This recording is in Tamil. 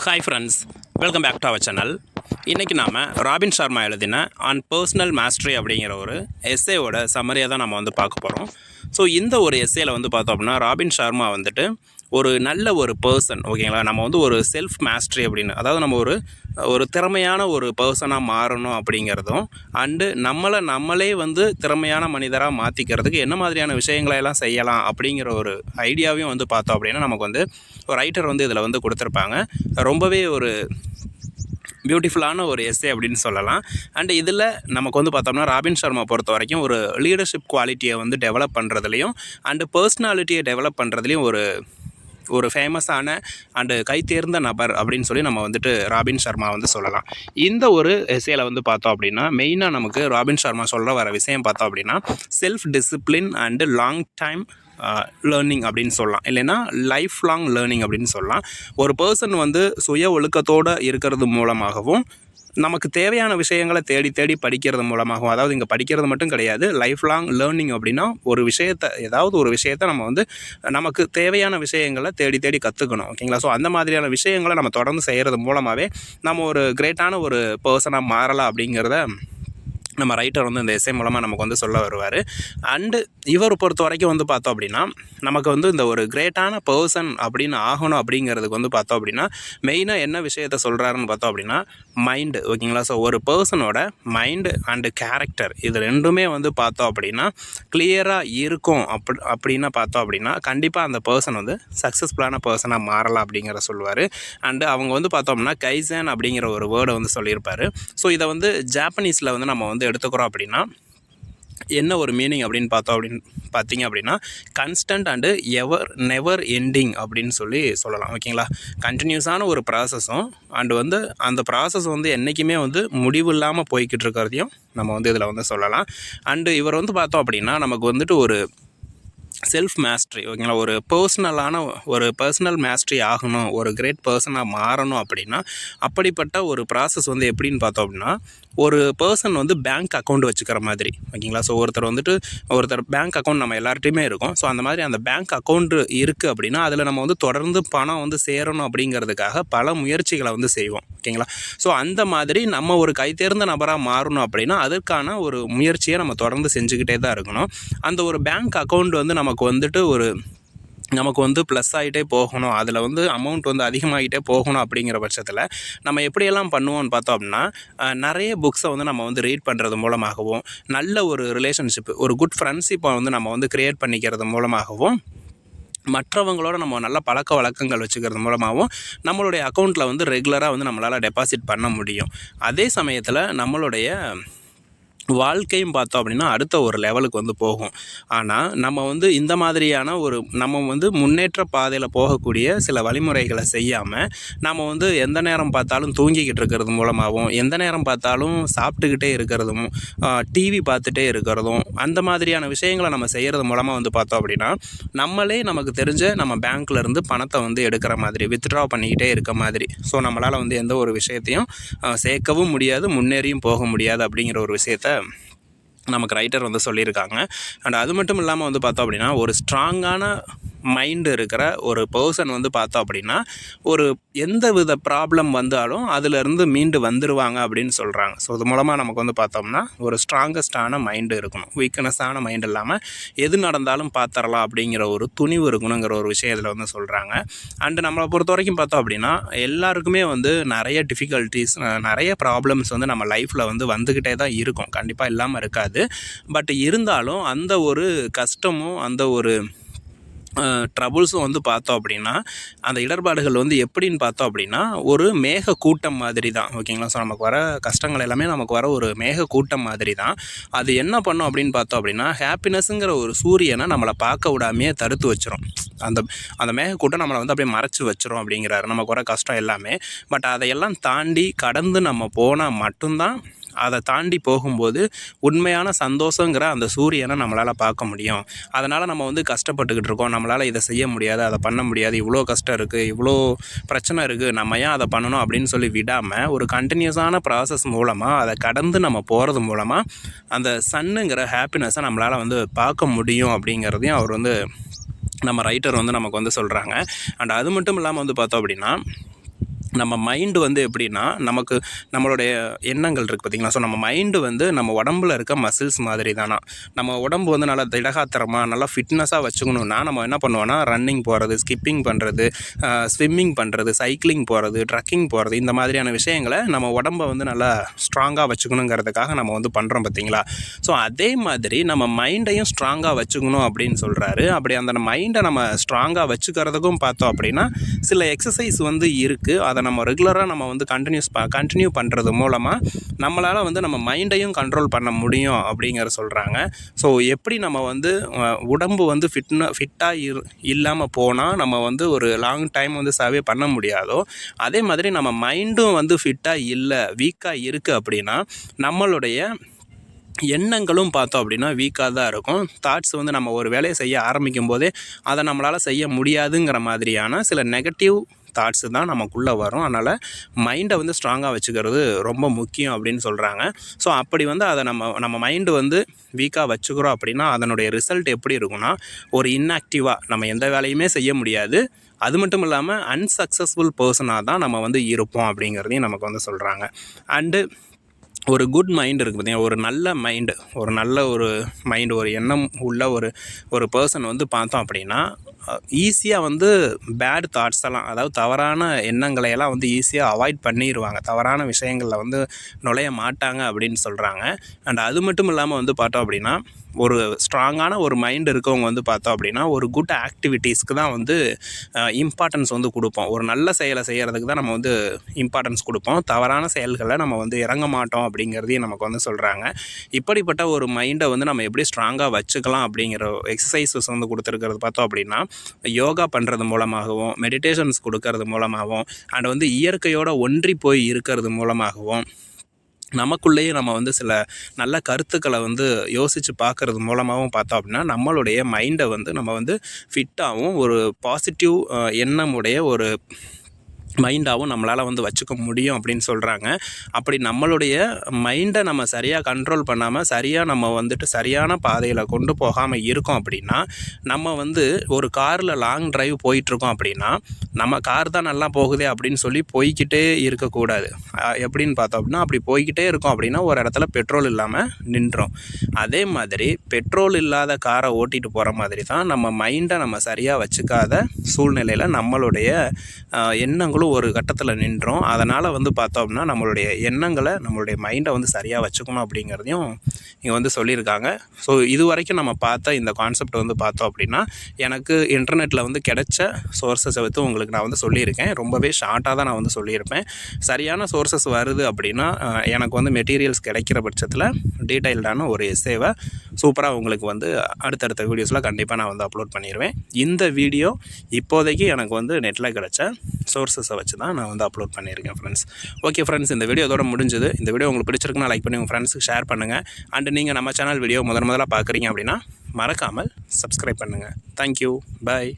Hi friends, welcome back to our channel. இன்றைக்கி நாம் ராபின் சர்மா எழுதின ஆன் பர்சனல் மாஸ்டரி அப்படிங்கிற ஒரு எஸ்ஸேவோட சம்மரியாக தான் நம்ம பார்க்க போகிறோம். ஸோ இந்த ஒரு எஸ்ஸேயில் பார்த்தோம் அப்படின்னா ராபின் சர்மா ஒரு நல்ல ஒரு பர்சன், ஓகேங்களா. நம்ம ஒரு செல்ஃப் மாஸ்டரி அப்படின்னு, அதாவது நம்ம ஒரு திறமையான ஒரு பர்சனாக மாறணும் அப்படிங்கிறதும், அண்டு நம்மளே திறமையான மனிதராக மாற்றிக்கிறதுக்கு என்ன மாதிரியான விஷயங்களை எல்லாம் செய்யலாம் அப்படிங்கிற ஒரு ஐடியாவையும் பார்த்தோம் அப்படின்னா நமக்கு ஒரு ரைட்டர் இதில் கொடுத்துருப்பாங்க. ரொம்பவே ஒரு பியூட்டிஃபுல்லான ஒரு எஸ்ஸே அப்படின்னு சொல்லலாம். அண்ட் இதில் நமக்கு பார்த்தோம்னா ராபின் சர்மா பொறுத்த வரைக்கும் ஒரு லீடர்ஷிப் குவாலிட்டியை டெவலப் பண்ணுறதுலையும் அண்டு பர்சனாலிட்டியை டெவலப் பண்ணுறதுலையும் ஒரு ஃபேமஸான அண்டு கைத்தேர்ந்த நபர் அப்படின்னு சொல்லி நம்ம ராபின் சர்மா சொல்லலாம். இந்த ஒரு எஸ்ஸேல பார்த்தோம் அப்படின்னா மெயினாக நமக்கு ராபின் சர்மா சொல்ல வர விஷயம் பார்த்தோம் அப்படின்னா self discipline and long time learning அப்படின்னு சொல்லலாம், இல்லைன்னா லைஃப் லாங் லேர்னிங் அப்படின்னு சொல்லலாம். ஒரு பர்சன் சுய ஒழுக்கத்தோடு இருக்கிறது மூலமாகவும் நமக்கு தேவையான விஷயங்களை தேடி படிக்கிறது மூலமாகவும், அதாவது இங்கே படிக்கிறது மட்டும் கிடையாது, லைஃப் லாங் லேர்னிங் அப்படின்னா ஏதாவது ஒரு விஷயத்தை நம்ம நமக்கு தேவையான விஷயங்களை தேடி கற்றுக்கணும், ஓகேங்களா. ஸோ அந்த மாதிரியான விஷயங்களை நம்ம தொடர்ந்து செய்கிறது மூலமாகவே நம்ம ஒரு கிரேட்டான ஒரு பர்சனாக மாறலாம் அப்படிங்கிறத நம்ம ரைட்டர் இந்த எஸ்ஸே மூலமாக நமக்கு சொல்ல வருவார். அண்டு இவர் பொறுத்த வரைக்கும் பார்த்தோம் அப்படின்னா நமக்கு இந்த ஒரு கிரேட்டான பர்சன் அப்படின்னு ஆகணும் அப்படிங்கிறதுக்கு பார்த்தோம் அப்படின்னா மெயினாக என்ன விஷயத்தை சொல்கிறாருன்னு பார்த்தோம் அப்படின்னா மைண்டு, ஓகேங்களா. ஸோ ஒரு பர்சனோட மைண்டு அண்டு கேரக்டர் இது ரெண்டுமே பார்த்தோம் அப்படின்னா கிளியராக இருக்கும் அப்படின்னா பார்த்தோம் அப்படின்னா கண்டிப்பாக அந்த பர்சன் சக்ஸஸ்ஃபுல்லான பர்சனாக மாறலாம் அப்படிங்கிற சொல்லுவார். அண்டு அவங்க பார்த்தோம்னா கைசன் அப்படிங்கிற ஒரு வேர்டை சொல்லியிருப்பார். ஸோ இதை ஜாப்பனீஸில் நம்ம எடுத்துக்கிறோம் அப்படின்னா என்ன ஒரு மீனிங் அப்படின்னு பார்த்தீங்க அப்படின்னா கன்ஸ்டன்ட் அண்டு நெவர் எண்டிங் அப்படின்னு சொல்லலாம், ஓகேங்களா. கண்டினியூஸான ஒரு ப்ராசஸும் அண்டு அந்த ப்ராசஸ் என்றைக்குமே முடிவு இல்லாமல் போய்கிட்டு இருக்கிறதையும் நம்ம இதில் சொல்லலாம். அண்டு இவர் பார்த்தோம் அப்படின்னா நமக்கு ஒரு செல்ஃப் மாஸ்டரி, ஓகேங்களா, ஒரு பர்சனல் மாஸ்டரி ஆகணும், ஒரு கிரேட் பர்சனாக மாறணும் அப்படின்னா அப்படிப்பட்ட ஒரு ப்ராசஸ் எப்படின்னு பார்த்தோம் அப்படின்னா ஒரு பர்சன் பேங்க் அக்கௌண்ட் வச்சுக்கிற மாதிரி, ஓகேங்களா. ஸோ ஒருத்தர் பேங்க் அக்கௌண்ட் நம்ம எல்லார்ட்டையுமே இருக்கும். ஸோ அந்த மாதிரி அந்த பேங்க் அக்கௌண்ட் இருக்குது அப்படின்னா அதில் நம்ம தொடர்ந்து பணம் சேரணும் அப்படிங்கிறதுக்காக பல முயற்சிகளை செய்வோம், ஓகேங்களா. ஸோ அந்த மாதிரி நம்ம ஒரு கைத்தேர்ந்த நபராக மாறணும் அப்படின்னா அதற்கான ஒரு முயற்சியை நம்ம தொடர்ந்து செஞ்சுக்கிட்டே தான் இருக்கணும். அந்த ஒரு பேங்க் அக்கௌண்ட் நமக்கு ப்ளஸ் ஆகிட்டே போகணும், அதில் அமௌண்ட் அதிகமாகிட்டே போகணும் அப்படிங்கிற பட்சத்தில் நம்ம எப்படியெல்லாம் பண்ணுவோம்னு பார்த்தோம் அப்படின்னா நிறைய புக்ஸை நம்ம ரீட் பண்ணுறது மூலமாகவும், நல்ல ஒரு ரிலேஷன்ஷிப், ஒரு குட் ஃப்ரெண்ட்ஷிப்பை நம்ம க்ரியேட் பண்ணிக்கிறது மூலமாகவும், மற்றவங்களோட நம்ம நல்ல பழக்க வழக்கங்கள் வச்சுக்கிறது மூலமாகவும் நம்மளுடைய அக்கௌண்ட்டில் ரெகுலராக நம்மளால் டெபாசிட் பண்ண முடியும். அதே சமயத்தில் நம்மளுடைய வாழ்க்கையும் பார்த்தோம் அப்படின்னா அடுத்த ஒரு லெவலுக்கு போகும். ஆனால் நம்ம இந்த மாதிரியான நம்ம முன்னேற்ற பாதையில் போகக்கூடிய சில வழிமுறைகளை செய்யாமல் நம்ம எந்த நேரம் பார்த்தாலும் தூங்கிக்கிட்டு இருக்கிறது மூலமாகவும், எந்த நேரம் பார்த்தாலும் சாப்பிட்டுக்கிட்டே இருக்கிறதும், டிவி பார்த்துட்டே இருக்கிறதும், அந்த மாதிரியான விஷயங்களை நம்ம செய்கிறது மூலமாக பார்த்தோம் அப்படின்னா நம்மளே நமக்கு தெரிஞ்ச நம்ம பேங்க்லேருந்து பணத்தை எடுக்கிற மாதிரி, வித்ட்ரா பண்ணிக்கிட்டே இருக்க மாதிரி. ஸோ நம்மளால் எந்த ஒரு விஷயத்தையும் சேர்க்கவும் முடியாது, முன்னேறியும் போக முடியாது அப்படிங்கிற ஒரு விஷயத்தை நமக்கு ரைட்டர் சொல்லியிருக்காங்க. அண்ட் அது மட்டும் இல்லாமல் பார்த்தோம் அப்படின்னா ஒரு ஸ்ட்ராங்கான மைண்டு இருக்கிற ஒரு பர்சன் பார்த்தோம் அப்படின்னா எந்த வித ப்ராப்ளம் வந்தாலும் அதிலிருந்து மீண்டு வந்துடுவாங்க அப்படின்னு சொல்கிறாங்க. ஸோ இது மூலமாக நமக்கு பார்த்தோம்னா ஒரு ஸ்ட்ராங்கஸ்டான மைண்டு இருக்கணும், வீக்னஸான மைண்டு இல்லாமல் எது நடந்தாலும் பார்த்துடலாம் அப்படிங்கிற ஒரு துணிவு இருக்கணுங்கிற ஒரு விஷயம் இதில் சொல்கிறாங்க. அண்டு நம்மளை பொறுத்த வரைக்கும் பார்த்தோம் அப்படின்னா எல்லாருக்குமே நிறைய டிஃபிகல்ட்டிஸ், நிறைய ப்ராப்ளம்ஸ் நம்ம லைஃப்பில் வந்துக்கிட்டே தான் இருக்கும், கண்டிப்பாக இல்லாமல் இருக்காது. பட் இருந்தாலும் அந்த ஒரு கஷ்டமும் அந்த ஒரு ட்ரபுள்ஸும் பார்த்தோம் அப்படின்னா அந்த இடர்பாடுகள் எப்படின்னு பார்த்தோம் அப்படின்னா ஒரு மேக கூட்டம் மாதிரி தான், ஓகேங்களா. ஸோ நமக்கு வர கஷ்டங்கள் எல்லாமே நமக்கு வர ஒரு மேக கூட்டம் மாதிரி தான். அது என்ன பண்ணும் அப்படின்னு பார்த்தோம் அப்படின்னா ஹாப்பினஸ்ங்கிற ஒரு சூரியனை நம்மளை பார்க்க விடாமையே தடுத்து வச்சிரும். அந்த மேகக்கூட்டம் நம்மளை அப்படியே மறைச்சி வச்சிரும் அப்படிங்கிறாரு, நமக்கு வர கஷ்டம் எல்லாமே. பட் அதையெல்லாம் தாண்டி கடந்து நம்ம போனால் மட்டும்தான், அதை தாண்டி போகும்போது உண்மையான சந்தோஷங்கிற அந்த சூரியனை நம்மளால் பார்க்க முடியும். அதனால் நம்ம கஷ்டப்பட்டுக்கிட்டு இருக்கோம், நம்மளால் இதை செய்ய முடியாது, அதை பண்ண முடியாது, இவ்வளோ கஷ்டம் இருக்குது, இவ்வளோ பிரச்சனை இருக்குது, நம்ம ஏன் அதை பண்ணணும் அப்படின்னு சொல்லி விடாமல் ஒரு கண்டினியூஸான ப்ராசஸ் மூலமாக அதை கடந்து நம்ம போகிறது மூலமாக அந்த சன்னுங்கிற ஹாப்பினஸை நம்மளால் பார்க்க முடியும் அப்படிங்கிறதையும் அவர் நம்ம ரைட்டர் நமக்கு சொல்கிறாங்க. அண்ட் அது மட்டும் இல்லாமல் பார்த்தோம் அப்படின்னா நம்ம மைண்டு வந்து எப்படின்னா நமக்கு நம்மளுடைய எண்ணங்கள் இருக்குது பார்த்திங்களா. ஸோ நம்ம மைண்டு வந்து நம்ம உடம்புல இருக்க மசில்ஸ் மாதிரி தானா. நம்ம உடம்பு வந்து நல்லா திடகாத்திரமாக நல்லா ஃபிட்னஸாக வச்சுக்கணுன்னா நம்ம என்ன பண்ணுவோன்னா ரன்னிங் போகிறது, ஸ்கிப்பிங் பண்ணுறது, ஸ்விம்மிங் பண்ணுறது, சைக்கிளிங் போகிறது, ட்ரக்கிங் போகிறது, இந்த மாதிரியான விஷயங்களை நம்ம உடம்பை வந்து நல்லா ஸ்ட்ராங்காக வச்சுக்கணுங்கிறதுக்காக நம்ம வந்து பண்ணுறோம் பார்த்திங்களா. ஸோ அதே மாதிரி நம்ம மைண்டையும் ஸ்ட்ராங்காக வச்சுக்கணும் அப்படின்னு சொல்கிறாரு. அப்படி அந்த மைண்டை நம்ம ஸ்ட்ராங்காக வச்சுக்கிறதுக்கும் பார்த்தோம் அப்படின்னா சில எக்ஸசைஸ் வந்து இருக்குது. அதை நம்ம ரெகுலராக நம்ம வந்து கண்டினியூ பண்ணுறது மூலமாக நம்மளால் வந்து நம்ம மைண்டையும் கண்ட்ரோல் பண்ண முடியும் அப்படிங்கிற சொல்கிறாங்க. ஸோ எப்படி நம்ம வந்து உடம்பு வந்து ஃபிட்டாக இல்லாமல் போனால் நம்ம வந்து ஒரு லாங் டைம் வந்து சர்வே பண்ண முடியாதோ, அதே மாதிரி நம்ம மைண்டும் வந்து ஃபிட்டாக இல்லை, வீக்காக இருக்குது அப்படின்னா நம்மளுடைய எண்ணங்களும் பார்த்தோம் அப்படின்னா வீக்காக தான் இருக்கும். தாட்ஸ் வந்து நம்ம ஒரு வேலையை செய்ய ஆரம்பிக்கும் போதே அதை நம்மளால் செய்ய முடியாதுங்கிற மாதிரியான சில நெகட்டிவ் தாட்ஸு தான் நமக்குள்ளே வரும். அதனால் மைண்டை வந்து ஸ்ட்ராங்காக வச்சுக்கிறது ரொம்ப முக்கியம் அப்படின்னு சொல்கிறாங்க. ஸோ அப்படி வந்து அதை நம்ம மைண்டு வந்து வீக்காக வச்சுக்கிறோம் அப்படின்னா அதனுடைய ரிசல்ட் எப்படி இருக்குன்னா ஒரு இன்ஆக்டிவாக நம்ம எந்த வேலையுமே செய்ய முடியாது. அது மட்டும் இல்லாமல் அன்சக்ஸஸ்ஃபுல் பர்சனாக தான் நம்ம வந்து இருப்போம் அப்படிங்கிறதையும் நமக்கு வந்து சொல்கிறாங்க. அண்டு ஒரு குட் மைண்ட் இருக்குது பார்த்திங்கன்னா, ஒரு நல்ல மைண்டு, ஒரு நல்ல ஒரு மைண்டு, ஒரு எண்ணம் உள்ள ஒரு பர்சன் வந்து பார்த்தோம் அப்படின்னா ஈஸியாக வந்து பேட் தாட்ஸ் எல்லாம், அதாவது தவறான எண்ணங்களையெல்லாம் வந்து ஈஸியாக அவாய்ட் பண்ணிடுவாங்க. தவறான விஷயங்களில் வந்து நுழைய மாட்டாங்க அப்படின்னு சொல்கிறாங்க. அண்ட் அது மட்டும் இல்லாமல் வந்து பார்த்தோம் அப்படின்னா ஒரு ஸ்ட்ராங்கான ஒரு மைண்ட் இருக்கவங்க வந்து பார்த்தோம் அப்படின்னா ஒரு குட் ஆக்டிவிட்டீஸ்க்கு தான் வந்து இம்பார்ட்டன்ஸ் வந்து கொடுப்போம். ஒரு நல்ல செயலை செய்கிறதுக்கு தான் நம்ம வந்து இம்பார்ட்டன்ஸ் கொடுப்போம். தவறான செயல்களை நம்ம வந்து இறங்க மாட்டோம் அப்படிங்கிறதையும் நமக்கு வந்து சொல்கிறாங்க. இப்படிப்பட்ட ஒரு மைண்டை வந்து நம்ம எப்படி ஸ்ட்ராங்காக வச்சுக்கலாம் அப்படிங்கிற எக்ஸசைசஸ் வந்து கொடுத்துருக்கிறது பார்த்தோம் அப்படின்னா யோகா பண்ணுறது மூலமாகவும், மெடிடேஷன்ஸ் கொடுக்கறது மூலமாகவும், அண்ட் வந்து இயற்கையோடு ஒன்றி போய் இருக்கிறது மூலமாகவும், நமக்குள்ளேயே நம்ம வந்து சில நல்ல கருத்துக்களை வந்து யோசித்து பார்க்குறது மூலமாகவும் பார்த்தோம் அப்படின்னா நம்மளுடைய மைண்டை வந்து நம்ம வந்து ஃபிட்டாகவும் ஒரு பாசிட்டிவ் எண்ணமுடைய ஒரு மைண்டாகவும் நம்மளால் வந்து வச்சுக்க முடியும் அப்படின்னு சொல்கிறாங்க. அப்படி நம்மளுடைய மைண்டை நம்ம சரியாக கண்ட்ரோல் பண்ணாமல் சரியாக நம்ம வந்துட்டு சரியான பாதையில் கொண்டு போகாமல் இருக்கோம் அப்படின்னா நம்ம வந்து ஒரு காரில் லாங் டிரைவ் போயிட்டுருக்கோம் அப்படின்னா நம்ம கார் தான் நல்லா போகுதே அப்படின்னு சொல்லி போய்கிட்டே இருக்கக்கூடாது. எப்படின்னு பார்த்தோம் அப்படின்னா அப்படி போய்கிட்டே இருக்கோம் அப்படின்னா ஒரு இடத்துல பெட்ரோல் இல்லாமல் நின்றோம். அதே மாதிரி பெட்ரோல் இல்லாத காரை ஓட்டிகிட்டு போகிற மாதிரி தான் நம்ம மைண்டை நம்ம சரியாக வச்சுக்காத சூழ்நிலையில் நம்மளுடைய எண்ணங்களும் ஒரு கட்டத்தில் நின்றோம். அதனால் வந்து பார்த்தோம் அப்படின்னா நம்மளுடைய எண்ணங்களை, நம்மளுடைய மைண்டை வந்து சரியாக வச்சுக்கணும் அப்படிங்கிறதையும் இங்கே வந்து சொல்லியிருக்காங்க. ஸோ இது வரைக்கும் நம்ம பார்த்த இந்த கான்செப்ட் வந்து பார்த்தோம் அப்படின்னா எனக்கு இன்டர்நெட்டில் வந்து கிடைச்ச சோர்ஸஸை வந்து உங்களுக்கு நான் வந்து சொல்லியிருக்கேன். ரொம்பவே ஷார்ட்டாக தான் நான் வந்து சொல்லியிருப்பேன். சரியான சோர்ஸஸ் வருது அப்படின்னா எனக்கு வந்து மெட்டீரியல்ஸ் கிடைக்கிற பட்சத்தில் டீட்டெயில்டான ஒரு எஸ்ஸேவை சூப்பராக உங்களுக்கு வந்து அடுத்தடுத்த வீடியோஸில் கண்டிப்பாக நான் வந்து அப்லோட் பண்ணிடுவேன். இந்த வீடியோ இப்போதைக்கு எனக்கு வந்து நெட்டில் கிடைச்ச சோர்ஸஸை வச்சு தான் நான் வந்து அப்லோட் பண்ணியிருக்கேன் ஃப்ரெண்ட்ஸ். ஓகே ஃப்ரெண்ட்ஸ், இந்த வீடியோ இதோட முடிஞ்சது. இந்த வீடியோ உங்களுக்கு பிடிச்சிருக்குன்னா லைக் பண்ணி உங்கள் ஃப்ரெண்ட்ஸுக்கு ஷேர் பண்ணுங்கள். அண்ட் நீங்கள் நம்ம சேனல் வீடியோ முதல்ல பார்க்குறீங்க அப்படின்னா மறக்காமல் சப்ஸ்கிரைப் பண்ணுங்கள். தேங்க்யூ, பாய்.